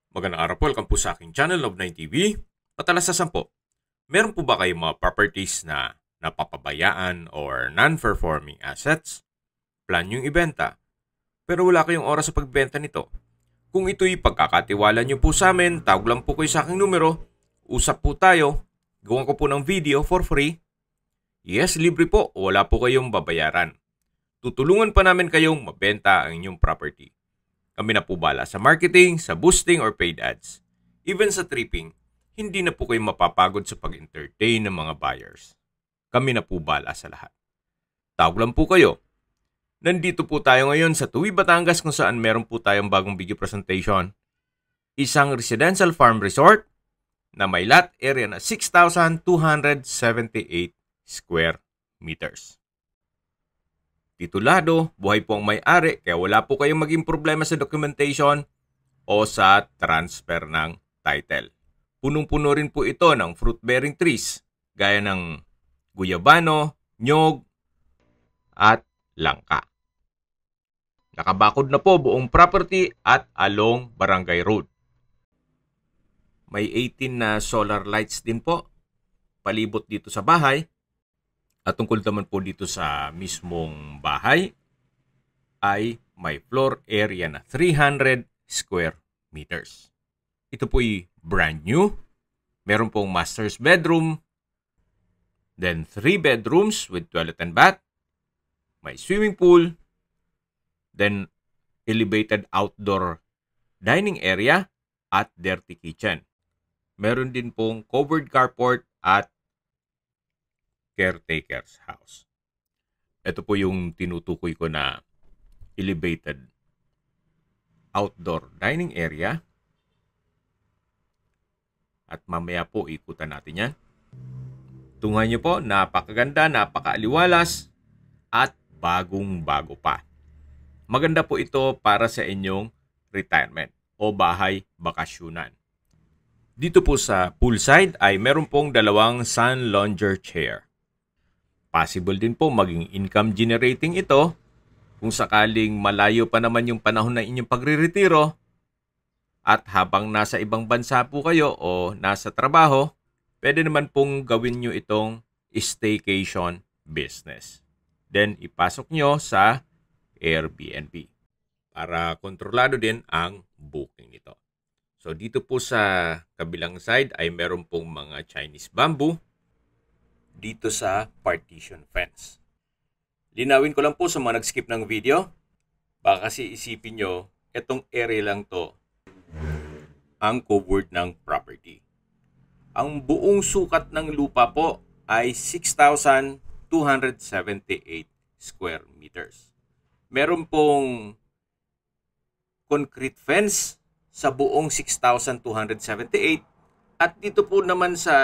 Magandang araw po, welcome po sa aking channel, Love9 TV. Patalasasan po, meron po ba kayong mga properties na napapabayaan or non-performing assets? Plan yung ibenta, pero wala kayong oras sa pagbenta nito. Kung ito'y pagkakatiwala nyo po sa amin, tawag lang po kayo sa aking numero, usap po tayo, gawan ko po ng video for free. Yes, libre po, wala po kayong babayaran. Tutulungan pa namin kayong mabenta ang inyong property. Kami na po bala sa marketing, sa boosting or paid ads. Even sa tripping, hindi na po kayo mapapagod sa pag-entertain ng mga buyers. Kami na po bala sa lahat. Tawag lang po kayo. Nandito po tayo ngayon sa Tuwi, Batangas kung saan meron po tayong bagong video presentation. Isang residential farm resort na may lot area na 6,278 square meters. Titulado, buhay po ang may-ari kaya wala po kayong maging problema sa documentation o sa transfer ng title. Punong-puno rin po ito ng fruit-bearing trees gaya ng guyabano, nyog, at langka. Nakabakod na po buong property at along Barangay Road. May 18 na solar lights din po palibot dito sa bahay. At tungkol naman po dito sa mismong bahay ay may floor area na 300 square meters. Ito po'y brand new. Meron pong master's bedroom. Then 3 bedrooms with toilet and bath. May swimming pool. Then elevated outdoor dining area at dirty kitchen. Meron din pong covered carport at caretaker's house. Ito po yung tinutukoy ko na elevated outdoor dining area. At mamaya po ikutan natin yan. Tunghan nyo po, napakaganda, napakaaliwalas, at bagong-bago pa. Maganda po ito para sa inyong retirement o bahay bakasyunan. Dito po sa poolside ay meron pong dalawang sun lounger chair. Possible din po maging income generating ito kung sakaling malayo pa naman yung panahon na inyong pagre-retiro at habang nasa ibang bansa po kayo o nasa trabaho, pwede naman pong gawin nyo itong staycation business. Then ipasok nyo sa Airbnb para kontrolado din ang booking nito. So dito po sa kabilang side ay meron pong mga Chinese bamboo dito sa partition fence. Linawin ko lang po sa mga nag-skip ng video. Baka kasi isipin nyo, itong area lang to ang covered ng property. Ang buong sukat ng lupa po ay 6,278 square meters. Meron pong concrete fence sa buong 6,278 at dito po naman sa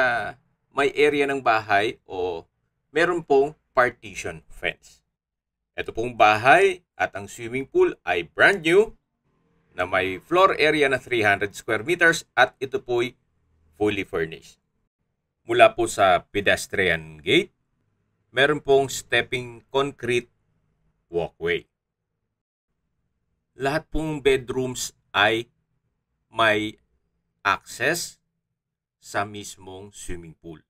may area ng bahay o meron pong partition fence. Ito pong bahay at ang swimming pool ay brand new na may floor area na 300 square meters at ito po'y fully furnished. Mula po sa pedestrian gate, meron pong stepping concrete walkway. Lahat pong bedrooms ay may access sa mismong swimming pool.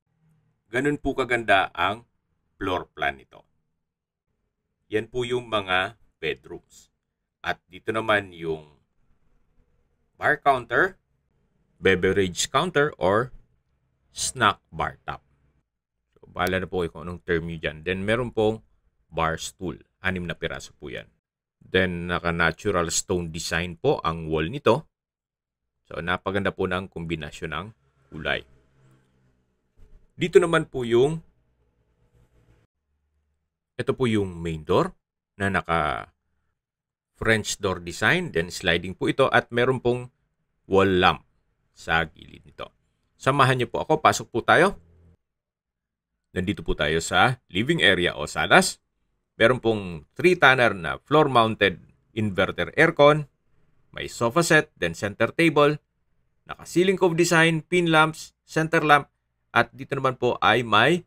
Ganun po kaganda ang floor plan nito. Yan po yung mga bedrooms. At dito naman yung bar counter, beverage counter, or snack bar top. So, bahala na po kayo kung anong term nyo dyan. Then, meron pong bar stool. 6 na piraso po yan. Then, naka-natural stone design po ang wall nito. So, napaganda po ng kombinasyon ng kulay. Dito naman po ito po yung main door na naka French door design, then sliding po ito at meron pong wall lamp sa gilid nito. Samahan niyo po ako, pasok po tayo. Nandito po tayo sa living area o salas. Meron pong 3-tonner na floor-mounted inverter aircon, may sofa set, then center table, naka-ceiling cove design, pin lamps, center lamp, at dito naman po ay may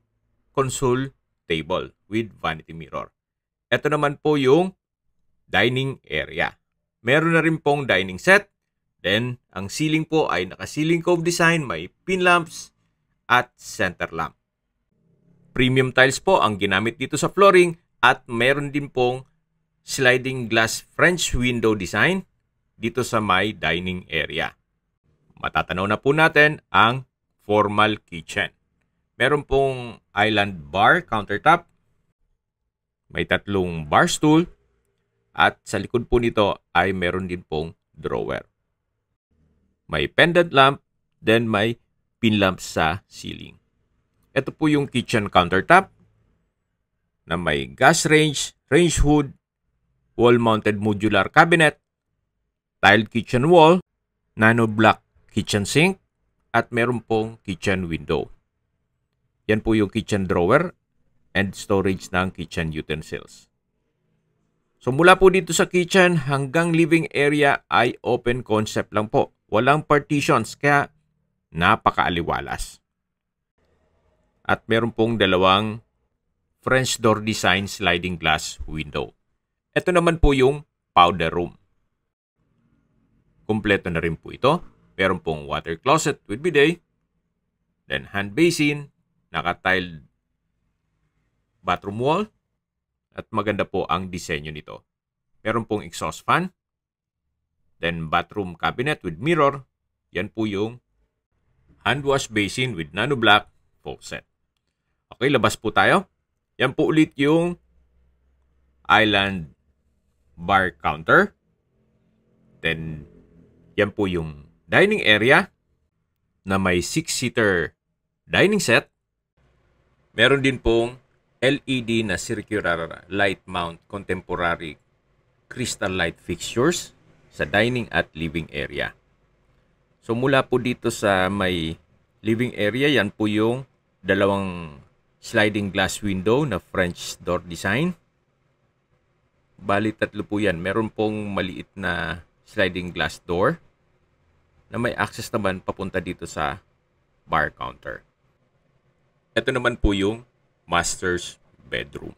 console table with vanity mirror. Ito naman po yung dining area. Meron na rin pong dining set, Then, ang ceiling po ay naka-ceiling cove design, may pin lamps at center lamp. Premium tiles po ang ginamit dito sa flooring at meron din pong sliding glass French window design dito sa may dining area. Matatanaw na po natin ang formal kitchen. Meron pong island bar countertop, may 3 bar stool, at sa likod po nito ay meron din pong drawer. May pendant lamp, then may pin lamp sa ceiling. Ito po yung kitchen countertop na may gas range, range hood, wall-mounted modular cabinet, tiled kitchen wall, nano-block kitchen sink, at meron pong kitchen window. Yan po yung kitchen drawer and storage ng kitchen utensils. So mula po dito sa kitchen hanggang living area ay open concept lang po. Walang partitions kaya napakaaliwalas. At meron pong 2 French door design sliding glass window. Ito naman po yung powder room. Kumpleto na rin po ito. Meron pong water closet with bidet, then hand basin, naka-tiled bathroom wall, at maganda po ang disenyo nito. Meron pong exhaust fan, then bathroom cabinet with mirror. Yan po yung hand wash basin with nano black faucet. Okay, labas po tayo. Yan po ulit yung island bar counter. Then, yan po yung dining area na may 6-seater dining set. Meron din pong LED na circular light mount contemporary crystal light fixtures sa dining at living area. So mula po dito sa may living area, yan po yung 2 sliding glass window na French door design. Bali 3 po yan. Meron pong maliit na sliding glass door na may access naman papunta dito sa bar counter. Ito naman po yung master's bedroom.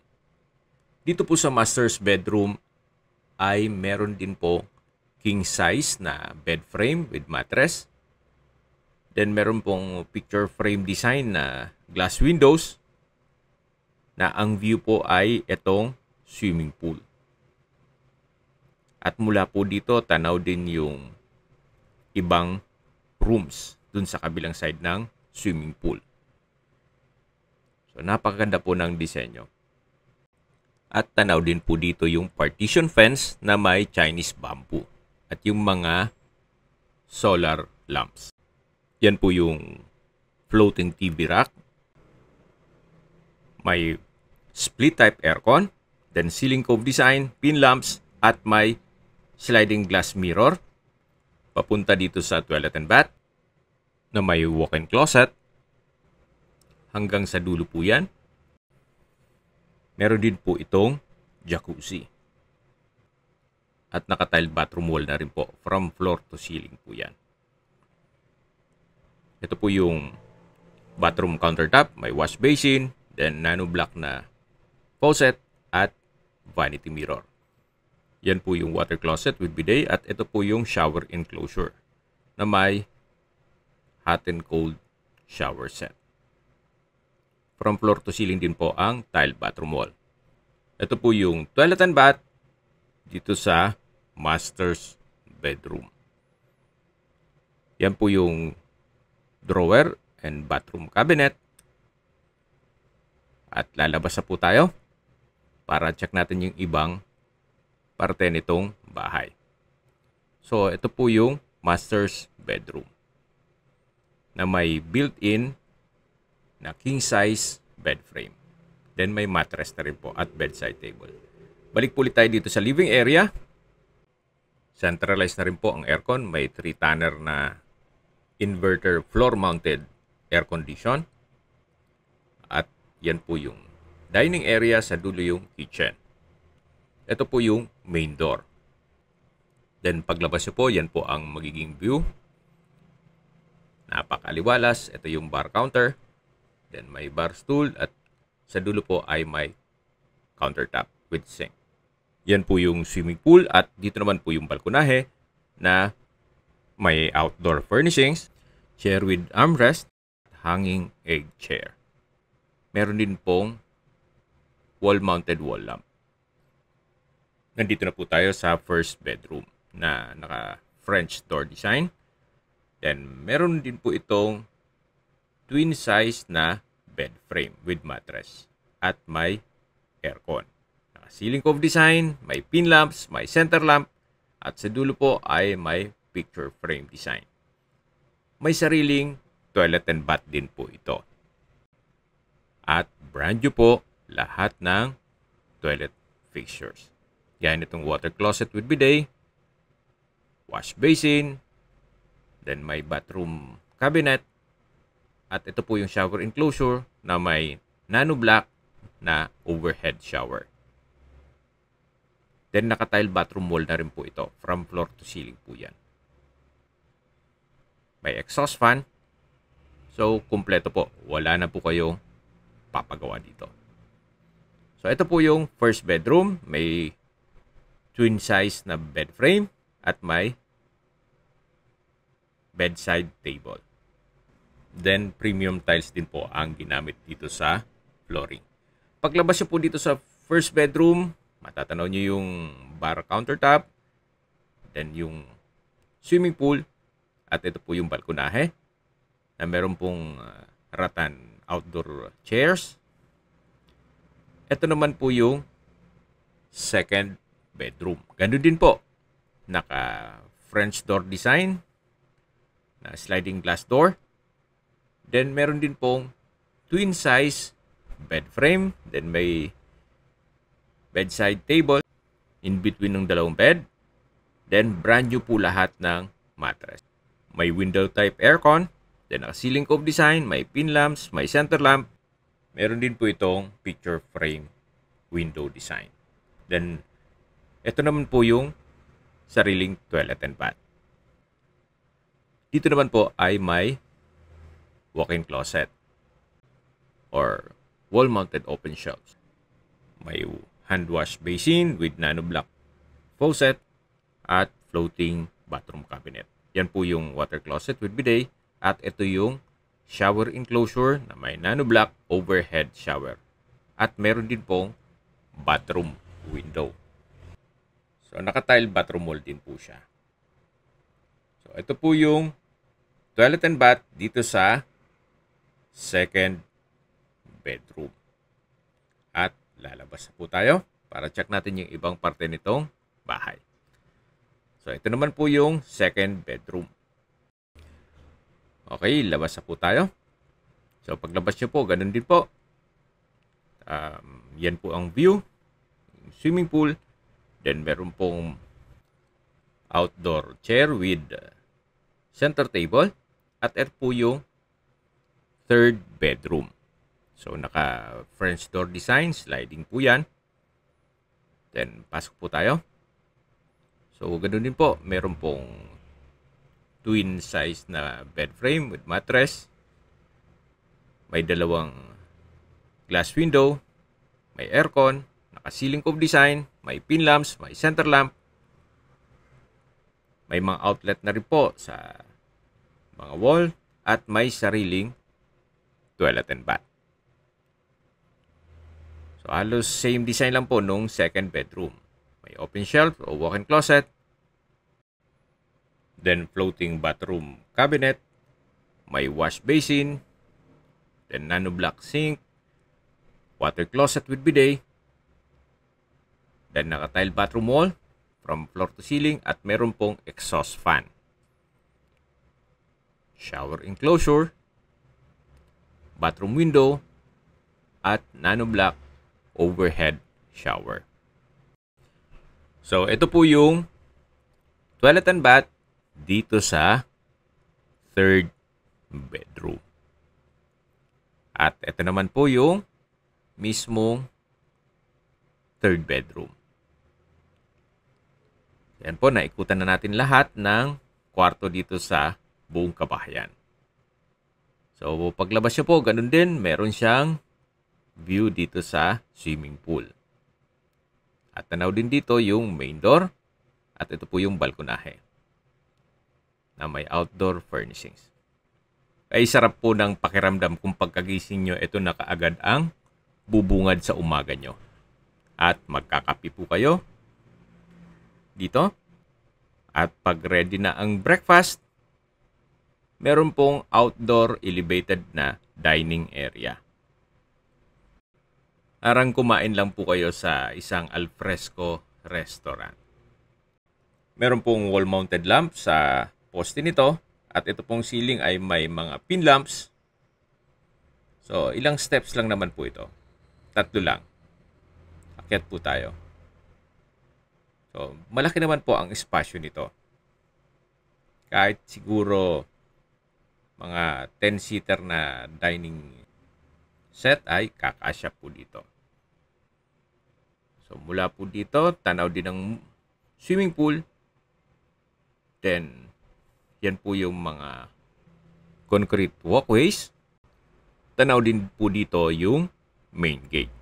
Dito po sa master's bedroom ay meron din po king size na bed frame with mattress. Then meron pong picture frame design na glass windows na ang view po ay itong swimming pool. At mula po dito, tanaw din yung ibang rooms dun sa kabilang side ng swimming pool. So, napakaganda po ng disenyo. At tanaw din po dito yung partition fence na may Chinese bamboo at yung mga solar lamps. Yan po yung floating TV rack. May split type aircon, then ceiling cove design, pin lamps, at may sliding glass mirror papunta dito sa toilet and bath na may walk-in closet. Hanggang sa dulo po yan. Meron din po itong jacuzzi. At naka-tiled bathroom wall na rin po. From floor to ceiling po yan. Ito po yung bathroom countertop. May wash basin, then nano block na faucet, at vanity mirror. Yan po yung water closet with bidet, at ito po yung shower enclosure na may hot and cold shower set. From floor to ceiling din po ang tiled bathroom wall. Ito po yung toilet and bath dito sa master's bedroom. Yan po yung drawer and bathroom cabinet. At lalabas na po tayo para check natin yung ibang parte nitong bahay. So, ito po yung master's bedroom na may built-in na king size bed frame. Then may mattress na rin po at bedside table. Balik po ulit tayo dito sa living area. Centralized na rin po ang aircon. May 3-tonner na inverter floor mounted air condition. At yan po yung dining area, sa dulo yung kitchen. Ito po yung main door. Then paglabas nyo po, yan po ang magiging view. Napakaliwalas. Ito yung bar counter. Then may bar stool at sa dulo po ay may countertop with sink. Yan po yung swimming pool at dito naman po yung balkonahe na May outdoor furnishings, chair with armrest, hanging egg chair. Meron din pong wall-mounted wall lamp. Nandito na po tayo sa first bedroom na naka-French door design. Then, meron din po itong twin size na bed frame with mattress at may aircon. Naka-ceiling cove design, may pin lamps, may center lamp, at sa dulo po ay may picture frame design. May sariling toilet and bath din po ito. At brand new po lahat ng toilet fixtures. Yan itong water closet with bidet, wash basin, then may bathroom cabinet, at ito po yung shower enclosure na may nano black na overhead shower. Then naka-tile bathroom wall na rin po ito. From floor to ceiling po yan. May exhaust fan. So, kumpleto po. Wala na po kayong papagawa dito. So, ito po yung first bedroom. May twin size na bed frame at may bedside table. Then, premium tiles din po ang ginamit dito sa flooring. Paglabas nyo po dito sa first bedroom, matatanaw nyo yung bar countertop, then yung swimming pool, at ito po yung balkonahe na meron pong rattan outdoor chairs. Ito naman po yung second bedroom. Ganun din po. Naka French door design na sliding glass door. Then meron din pong twin size bed frame. Then may bedside table in between ng dalawang bed. Then brand new po lahat ng mattress. May window type aircon. Then naka-ceiling cove design. May pin lamps. May center lamp. Meron din po itong picture frame window design. Then ito naman po yung sariling toilet and bath. Dito naman po ay may walk-in closet or wall-mounted open shelves. May hand wash basin with nano block faucet at floating bathroom cabinet. Yan po yung water closet with bidet at ito yung shower enclosure na may nano block overhead shower. At meron din pong bathroom window. So naka-tile bathroom wall din po siya. So ito po yung toilet and bath dito sa second bedroom. At lalabas na po tayo para check natin yung ibang parte nitong bahay. So, ito naman po yung second bedroom. Okay, labas na po tayo. So, paglabas nyo po, ganun din po. Yan po ang view. Swimming pool. Then, meron pong outdoor chair with center table. At ito po yung third bedroom. So, naka French door design. Sliding po yan. Then, pasok po tayo. So, ganoon din po. Meron pong twin size na bed frame with mattress. May dalawang glass window. May aircon. Naka-ceiling cove design. May pin lamps. May center lamp. May mga outlet na rin po sa mga wall. At may sariling toilet and bath. So, halos same design lang po nung second bedroom. May open shelf o walk-in closet. Then, floating bathroom cabinet. May wash basin. Then, nano-block sink. Water closet with bidet. Then, naka-tile bathroom wall from floor to ceiling. At meron pong exhaust fan. Shower enclosure. Bathroom window. At nano-block overhead shower. So, ito po yung toilet and bath dito sa third bedroom. At ito naman po yung mismong third bedroom. Yan po, naikutan na natin lahat ng kwarto dito sa buong kabahayan. So, paglabas nyo po, ganun din, meron siyang view dito sa swimming pool. At tanaw din dito yung main door. At ito po yung balkonahe. na may outdoor furnishings. Ay sarap po ng pakiramdam kung pagkagising nyo, ito na kaagad ang bubungad sa umaga nyo. At magkakape po kayo dito. At pag ready na ang breakfast, meron pong outdoor elevated na dining area. Arang kumain lang po kayo sa isang alfresco restaurant. Meron pong wall-mounted lamp sa poste nito. At ito pong ceiling ay may mga pin lamps. So, ilang steps lang naman po ito. 3 lang. Akyat po tayo. So, malaki naman po ang espasyo nito. Kahit siguro mga 10-seater na dining set ay kakasya po dito. So, mula po dito, tanaw din ng swimming pool. Then, yan po yung mga concrete walkways. Tanaw din po dito yung main gate.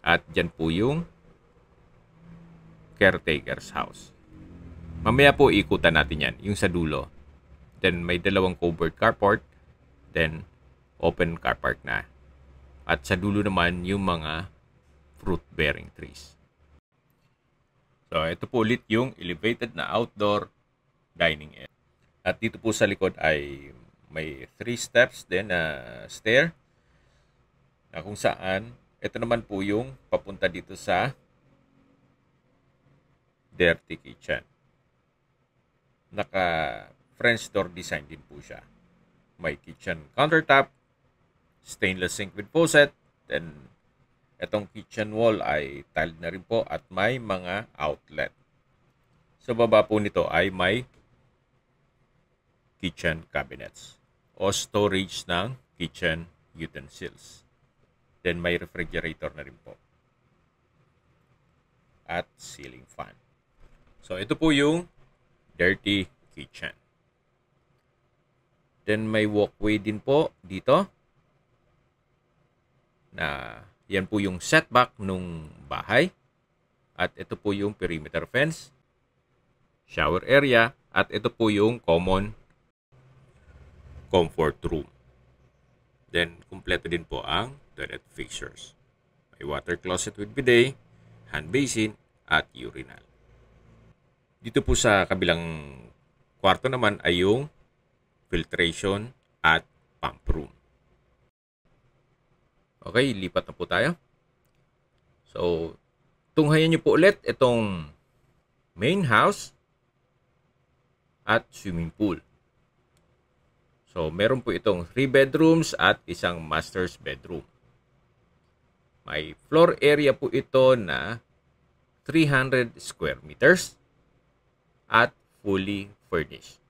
At dyan po yung caretaker's house. Mamaya po ikutan natin yan, yung sa dulo. Then may 2 covered carport. Then open car park na. At sa dulo naman yung mga fruit-bearing trees. So ito po ulit yung elevated na outdoor dining area. At dito po sa likod ay may 3 steps din na stair na kung saan ito naman po yung papunta dito sa dirty kitchen. Naka French door design din po siya. May kitchen countertop, stainless sink with faucet, then itong kitchen wall ay tiled na rin po at may mga outlet. Sa baba po nito ay may kitchen cabinets o storage ng kitchen utensils. Then may refrigerator na rin po. At ceiling fan. So ito po yung dirty kitchen. Then may walkway din po dito. Na yan po yung setback nung bahay. At ito po yung perimeter fence. Shower area. At ito po yung common comfort room. Then, kumpleto din po ang toilet fixtures. May water closet with bidet, hand basin, at urinal. Dito po sa kabilang kwarto naman ay yung filtration at pump room. Okay, lipat na po tayo. So, tunghayan nyo po ulit itong main house at swimming pool. So, meron po itong 3 bedrooms at isang master's bedroom. May floor area po ito na 300 square meters at fully furnished.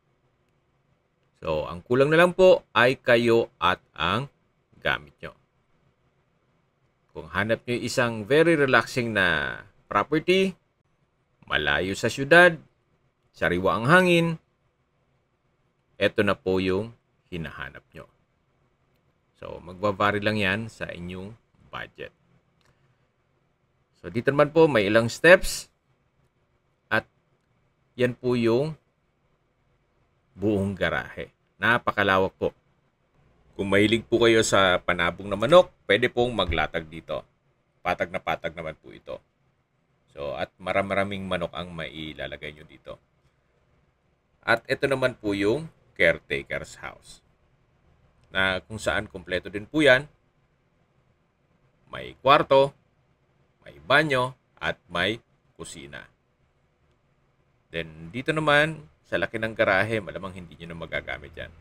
So, ang kulang na lang po ay kayo at ang gamit nyo. Kung hanap nyo isang very relaxing na property, malayo sa syudad, sariwa ang hangin, eto na po yung hinahanap nyo. So, magbavari lang yan sa inyong budget. So, dito naman po may ilang steps at yan po yung buong garahe. Napakalawak po. Kung mahilig po kayo sa panabong na manok, pwede pong maglatag dito. Patag na patag naman po ito. So, at maraming manok ang mailalagay nyo dito. At ito naman po yung caretaker's house. Na kung saan kompleto din po yan. May kwarto, may banyo, at may kusina. Then, dito naman, sa laki ng garahe, malamang hindi nyo na magagamit yan.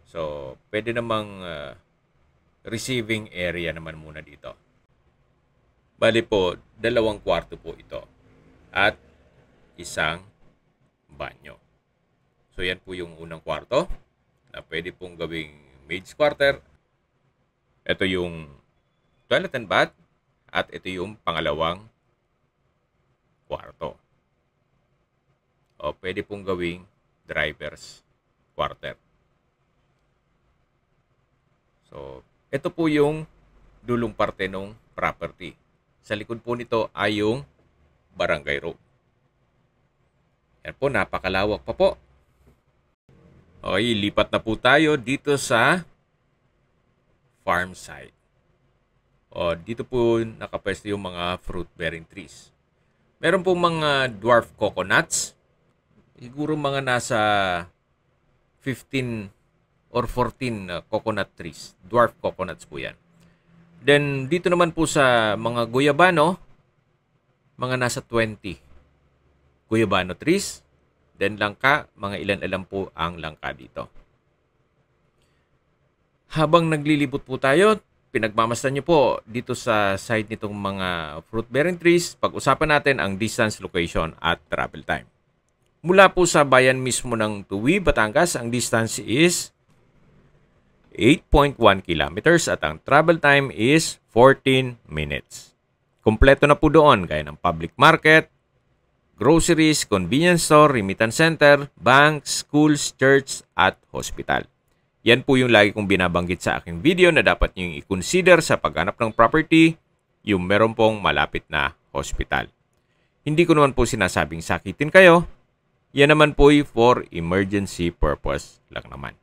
So, pwede namang receiving area naman muna dito. Bali po, 2 kwarto po ito. At isang banyo. So, yan po yung unang kwarto na pwede pong gawing maid's quarter. Ito yung toilet and bath. At ito yung pangalawang kwarto. O pwede pong gawing driver's quarter. So, ito po yung dulong parte ng property. Sa likod po nito ay yung barangay road. Yan po, napakalawak pa po. Okay, lipat na po tayo dito sa farm side. Dito po nakapwesto yung mga fruit-bearing trees. Meron po mga dwarf coconuts. Siguro mga nasa 15 or 14 coconut trees. Dwarf coconuts po yan. Then, dito naman po sa mga guyabano, mga nasa 20 guyabano trees. Then, langka, mga ilan-ilan po ang langka dito. Habang naglilibot po tayo, pinagmamasdan nyo po dito sa side nitong mga fruit-bearing trees, pag-usapan natin ang distance, location, at travel time. Mula po sa bayan mismo ng Tuwi, Batangas, ang distance is 8.1 kilometers at ang travel time is 14 minutes. Kompleto na po doon gaya ng public market, groceries, convenience store, remittance center, banks, schools, church, at hospital. Yan po yung lagi kong binabanggit sa aking video na dapat nyo i-consider sa paghanap ng property, yung meron pong malapit na hospital. Hindi ko naman po sinasabing sakitin kayo. Yan naman po for emergency purpose lang naman.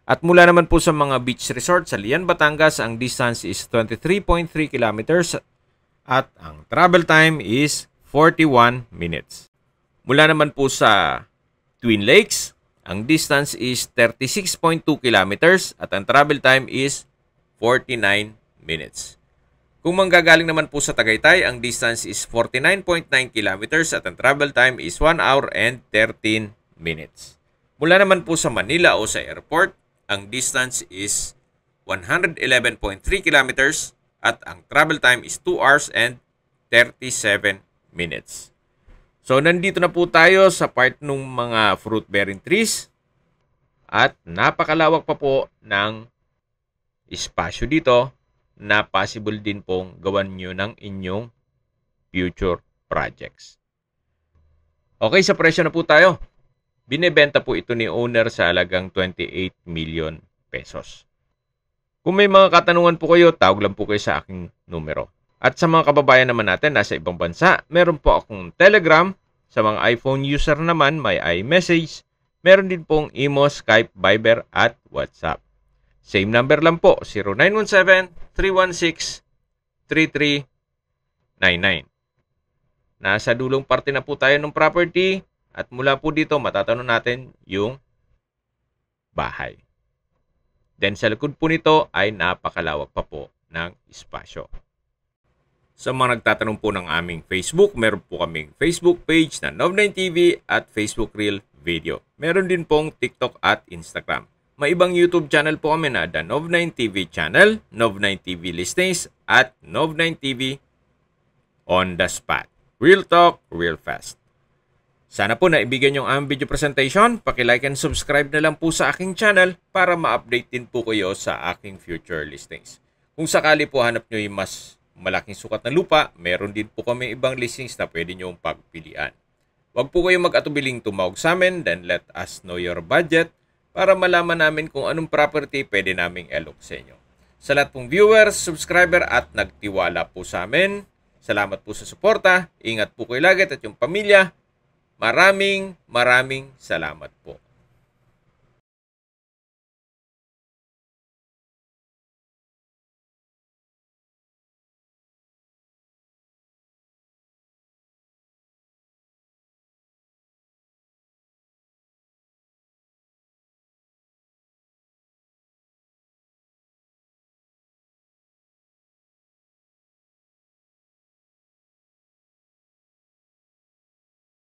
At mula naman po sa mga beach resort sa Lian, Batangas, ang distance is 23.3 kilometers at ang travel time is 41 minutes. Mula naman po sa Twin Lakes, ang distance is 36.2 kilometers at ang travel time is 49 minutes. Kung manggagaling naman po sa Tagaytay, ang distance is 49.9 kilometers at ang travel time is 1 hour and 13 minutes. Mula naman po sa Manila o sa airport, ang distance is 111.3 kilometers at ang travel time is 2 hours and 37 minutes. So, nandito na po tayo sa part ng mga fruit-bearing trees at napakalawak pa po ng espasyo dito na possible din pong gawan nyo ng inyong future projects. Okay, sa presyo na po tayo. Binebenta po ito ni owner sa halagang 28 million pesos. Kung may mga katanungan po kayo, tawag lang po kayo sa aking numero. At sa mga kababayan naman natin nasa ibang bansa, meron po akong Telegram. Sa mga iPhone user naman, may iMessage. Meron din pong Imo, Skype, Viber at WhatsApp. Same number lang po, 0917-316-3399. Nasa dulong parte na po tayo ng property. At mula po dito, matatanong natin yung bahay. Then sa likod po nito ay napakalawak pa po ng espasyo. Sa mga nagtatanong po ng aming Facebook, meron po kaming Facebook page na Nov9TV at Facebook Reel Video. Meron din pong TikTok at Instagram. May ibang YouTube channel po kami na The Nov9TV Channel, Nov9TV Listings at Nov9TV On The Spot. Real talk, real fast. Sana po naibigyan yung aming video presentation. Paki-like and subscribe na lang po sa aking channel para ma-update din po kayo sa aking future listings. Kung sakali po hanap nyo yung mas malaking sukat na lupa, meron din po kami ibang listings na pwede nyo pagpilian. Huwag po kayong mag-atubiling tumawag sa amin, then let us know your budget para malaman namin kung anong property pwede naming i-alok sa inyo. Sa lahat pong viewers, subscriber at nagtiwala po sa amin, salamat po sa suporta, ingat po kayo lagi at yung pamilya. Maraming salamat po.